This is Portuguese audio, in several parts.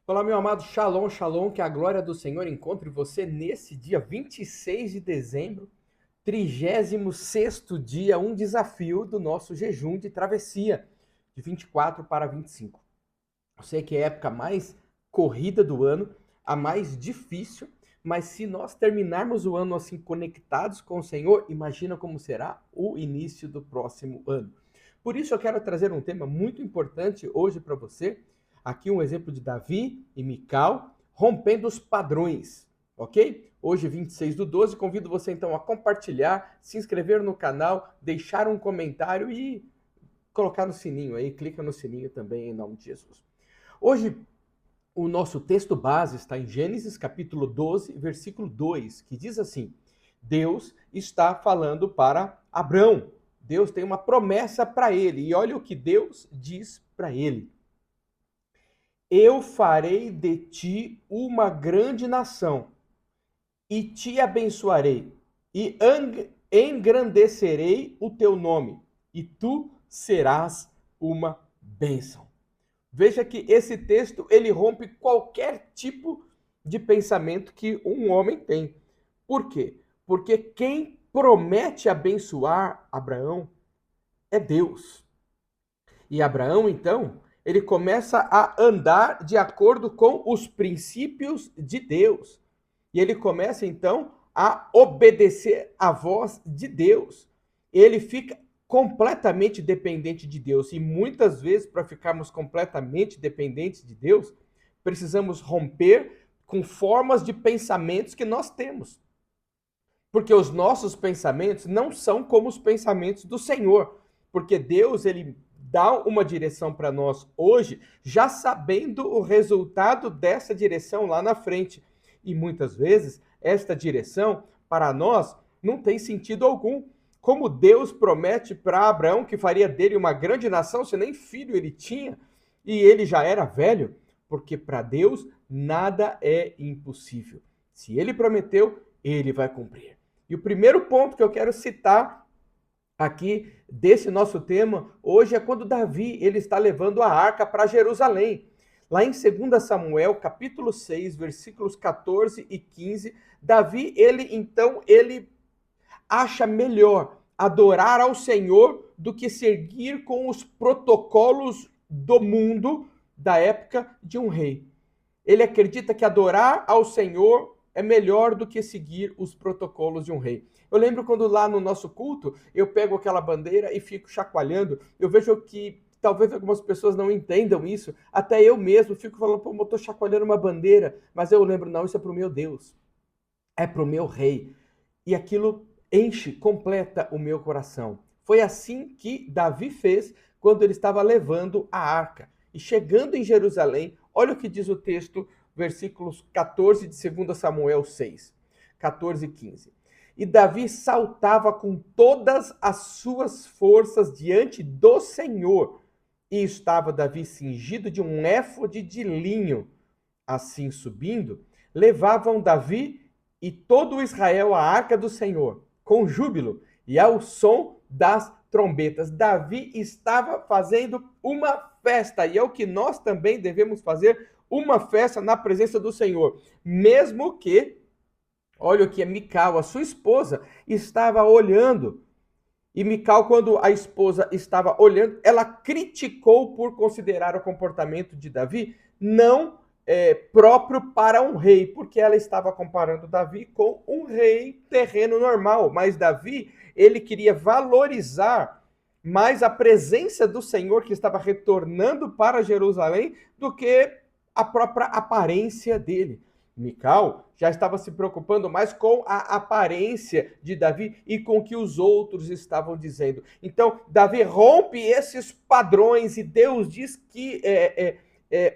Olá, meu amado, Shalom, Shalom, que a glória do Senhor encontre você nesse dia 26 de dezembro, 36º dia, um desafio do nosso jejum de travessia, de 24 para 25. Eu sei que é a época mais corrida do ano, a mais difícil, mas se nós terminarmos o ano assim conectados com o Senhor, imagina como será o início do próximo ano. Por isso eu quero trazer um tema muito importante hoje para você. Aqui um exemplo de Davi e Mical rompendo os padrões, ok? Hoje, 26/12, convido você então a compartilhar, se inscrever no canal, deixar um comentário e colocar no sininho aí, clica no sininho também em nome de Jesus. Hoje, o nosso texto base está em Gênesis capítulo 12, versículo 2, que diz assim: Deus está falando para Abrão. Deus tem uma promessa para ele. E olha o que Deus diz para ele: Eu farei de ti uma grande nação, e te abençoarei, e engrandecerei o teu nome, e tu serás uma bênção. Veja que esse texto ele rompe qualquer tipo de pensamento que um homem tem. Por quê? Porque quem promete abençoar Abraão é Deus. E Abraão, então, ele começa a andar de acordo com os princípios de Deus. E ele começa, então, a obedecer à voz de Deus. Ele fica completamente dependente de Deus. E muitas vezes, para ficarmos completamente dependentes de Deus, precisamos romper com formas de pensamentos que nós temos. Porque os nossos pensamentos não são como os pensamentos do Senhor. Porque Deus, ele dá uma direção para nós hoje, já sabendo o resultado dessa direção lá na frente. E muitas vezes, esta direção, para nós, não tem sentido algum. Como Deus promete para Abraão que faria dele uma grande nação, se nem filho ele tinha, e ele já era velho, porque para Deus nada é impossível. Se ele prometeu, ele vai cumprir. E o primeiro ponto que eu quero citar aqui desse nosso tema hoje é quando Davi ele está levando a arca para Jerusalém. Lá em 2 Samuel, capítulo 6, versículos 14 e 15, Davi, ele acha melhor adorar ao Senhor do que seguir com os protocolos do mundo da época de um rei. Ele acredita que adorar ao Senhor é melhor do que seguir os protocolos de um rei. Eu lembro quando lá no nosso culto, eu pego aquela bandeira e fico chacoalhando. Eu vejo que talvez algumas pessoas não entendam isso. Até eu mesmo fico falando, pô, eu estou chacoalhando uma bandeira. Mas eu lembro, não, isso é para o meu Deus. É para o meu rei. E aquilo enche, completa o meu coração. Foi assim que Davi fez quando ele estava levando a arca. E chegando em Jerusalém, olha o que diz o texto, versículos 14 de 2 Samuel 6, 14 e 15. E Davi saltava com todas as suas forças diante do Senhor. E estava Davi cingido de um éfode de linho. Assim subindo, levavam Davi e todo Israel à arca do Senhor, com júbilo e ao som das trombetas. Davi estava fazendo uma festa, e é o que nós também devemos fazer, uma festa na presença do Senhor. Mesmo que, olha o que é Mical, a sua esposa, estava olhando. E Mical, quando a esposa estava olhando, ela criticou por considerar o comportamento de Davi não próprio para um rei, porque ela estava comparando Davi com um rei terreno normal. Mas Davi, ele queria valorizar mais a presença do Senhor que estava retornando para Jerusalém do que a própria aparência dele. Mical já estava se preocupando mais com a aparência de Davi e com o que os outros estavam dizendo. Então, Davi rompe esses padrões e Deus diz que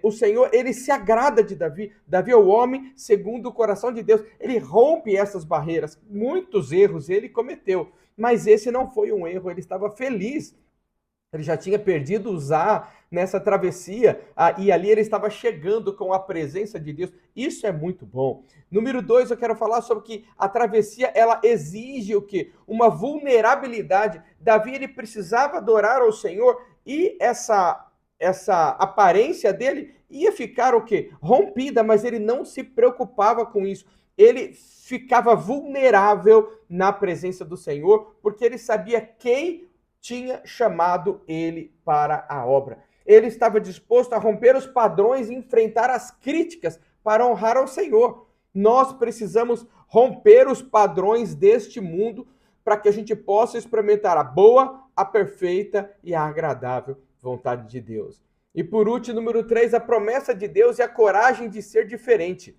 o Senhor, ele se agrada de Davi. Davi é o homem segundo o coração de Deus. Ele rompe essas barreiras. Muitos erros ele cometeu, mas esse não foi um erro. Ele estava feliz. Ele já tinha perdido Uzá nessa travessia, e ali ele estava chegando com a presença de Deus. Isso é muito bom. Número 2, eu quero falar sobre que a travessia, ela exige o quê? Uma vulnerabilidade. Davi, ele precisava adorar ao Senhor, e essa aparência dele ia ficar o quê? Rompida, mas ele não se preocupava com isso. Ele ficava vulnerável na presença do Senhor, porque ele sabia quem tinha chamado ele para a obra. Ele estava disposto a romper os padrões e enfrentar as críticas para honrar ao Senhor. Nós precisamos romper os padrões deste mundo para que a gente possa experimentar a boa, a perfeita e a agradável vontade de Deus. E por último, número 3, a promessa de Deus e a coragem de ser diferente.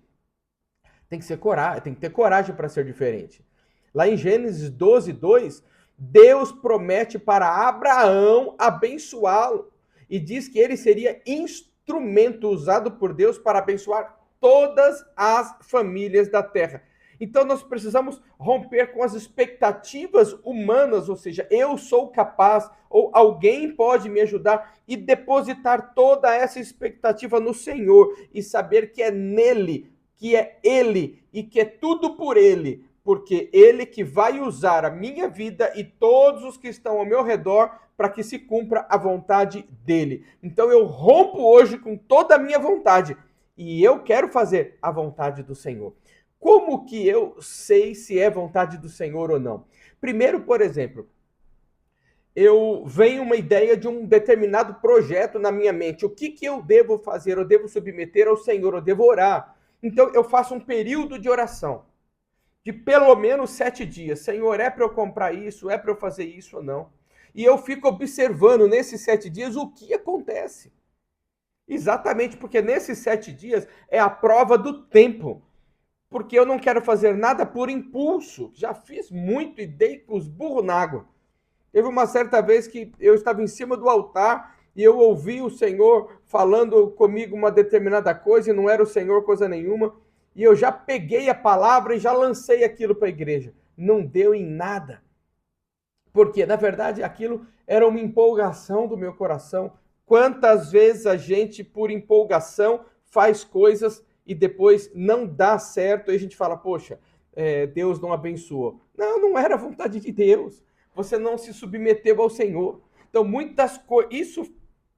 Tem que ter coragem para ser diferente. Lá em Gênesis 12, 2, Deus promete para Abraão abençoá-lo e diz que ele seria instrumento usado por Deus para abençoar todas as famílias da terra. Então nós precisamos romper com as expectativas humanas, ou seja, eu sou capaz, ou alguém pode me ajudar, e depositar toda essa expectativa no Senhor e saber que é nele, que é Ele e que é tudo por Ele, porque Ele que vai usar a minha vida e todos os que estão ao meu redor para que se cumpra a vontade dEle. Então eu rompo hoje com toda a minha vontade e eu quero fazer a vontade do Senhor. Como que eu sei se é vontade do Senhor ou não? Primeiro, por exemplo, eu venho uma ideia de um determinado projeto na minha mente. O que eu devo fazer? Eu devo submeter ao Senhor, eu devo orar. Então eu faço um período de oração de pelo menos 7 dias. Senhor, é para eu comprar isso? É para eu fazer isso ou não? E eu fico observando nesses 7 dias o que acontece. Exatamente porque nesses 7 dias é a prova do tempo. Porque eu não quero fazer nada por impulso. Já fiz muito e dei com os burros na água. Teve uma certa vez que eu estava em cima do altar e eu ouvi o Senhor falando comigo uma determinada coisa e não era o Senhor coisa nenhuma. E eu já peguei a palavra e já lancei aquilo para a igreja. Não deu em nada. Porque, na verdade, aquilo era uma empolgação do meu coração. Quantas vezes a gente, por empolgação, faz coisas e depois não dá certo e a gente fala, poxa, Deus não abençoou. Não, não era a vontade de Deus. Você não se submeteu ao Senhor. Então, muitas coisas... Isso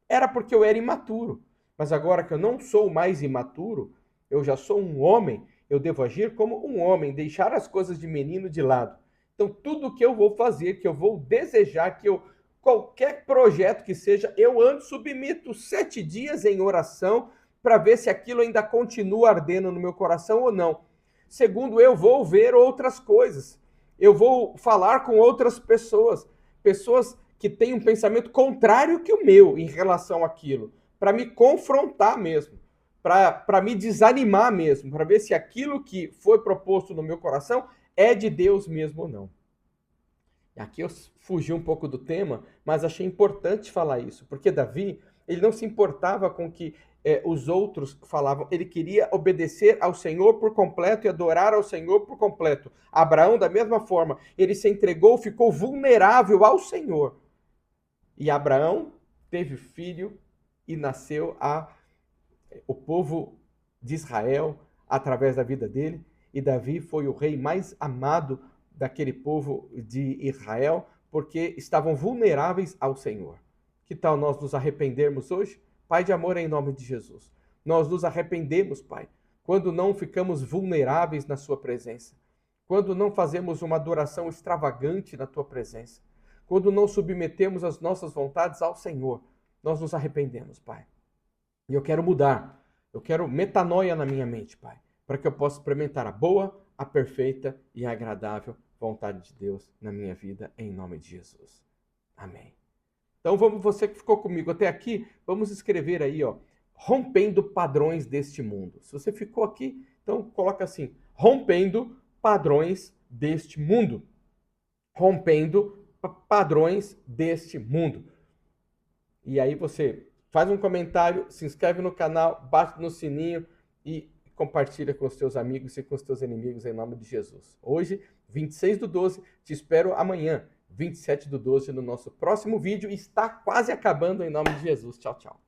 era porque eu era imaturo. Mas agora que eu não sou mais imaturo, eu já sou um homem, eu devo agir como um homem, deixar as coisas de menino de lado. Então, tudo que eu vou fazer, que eu vou desejar, qualquer projeto que seja, eu antes submeto 7 dias em oração para ver se aquilo ainda continua ardendo no meu coração ou não. Segundo, eu vou ver outras coisas. Eu vou falar com outras pessoas que têm um pensamento contrário que o meu em relação àquilo, para me confrontar mesmo, para me desanimar mesmo, para ver se aquilo que foi proposto no meu coração é de Deus mesmo ou não. Aqui eu fugi um pouco do tema, mas achei importante falar isso, porque Davi, ele não se importava com que os outros falavam, ele queria obedecer ao Senhor por completo e adorar ao Senhor por completo. Abraão, da mesma forma, ele se entregou, ficou vulnerável ao Senhor. E Abraão teve filho e nasceu o povo de Israel através da vida dele, e Davi foi o rei mais amado daquele povo de Israel, porque estavam vulneráveis ao Senhor. Que tal nós nos arrependermos hoje? Pai de amor, em nome de Jesus. Nós nos arrependemos, Pai, quando não ficamos vulneráveis na sua presença, quando não fazemos uma adoração extravagante na tua presença, quando não submetemos as nossas vontades ao Senhor. Nós nos arrependemos, Pai. E eu quero mudar. Eu quero metanoia na minha mente, Pai, para que eu possa experimentar a boa, a perfeita e a agradável vontade de Deus na minha vida, em nome de Jesus. Amém. Então, você que ficou comigo até aqui, vamos escrever aí, ó, rompendo padrões deste mundo. Se você ficou aqui, então coloca assim, rompendo padrões deste mundo. Rompendo padrões deste mundo. E aí você faz um comentário, se inscreve no canal, bate no sininho e compartilha com os teus amigos e com os teus inimigos em nome de Jesus. Hoje, 26/12, te espero amanhã, 27/12, no nosso próximo vídeo. Está quase acabando em nome de Jesus. Tchau, tchau.